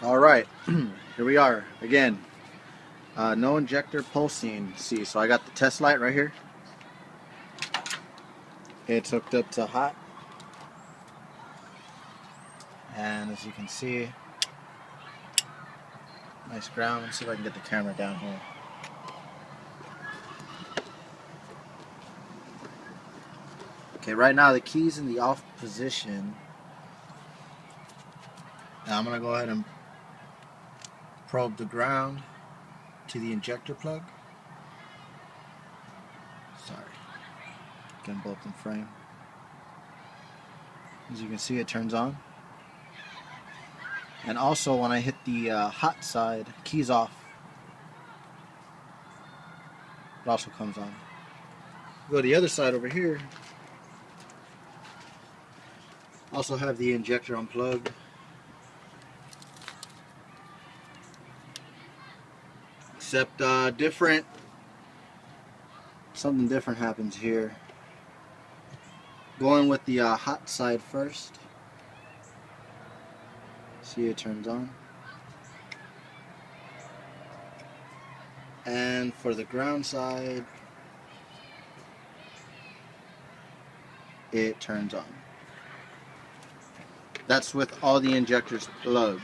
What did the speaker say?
All right, here we are again. No injector pulsing. See, so I got the test light right here. It's hooked up to hot, and as you can see, nice ground. Let's see if I can get the camera down here. Okay, right now the key's in the off position. Now I'm gonna go ahead and probe the ground to the injector plug. Sorry, getting both in frame. As you can see, it turns on. And also when I hit the hot side, key's off, it also comes on. Go to the other side over here. Also have the injector unplugged. Except something different happens here. Going with the hot side first. See, it turns on. And for the ground side, it turns on. That's with all the injectors plugged.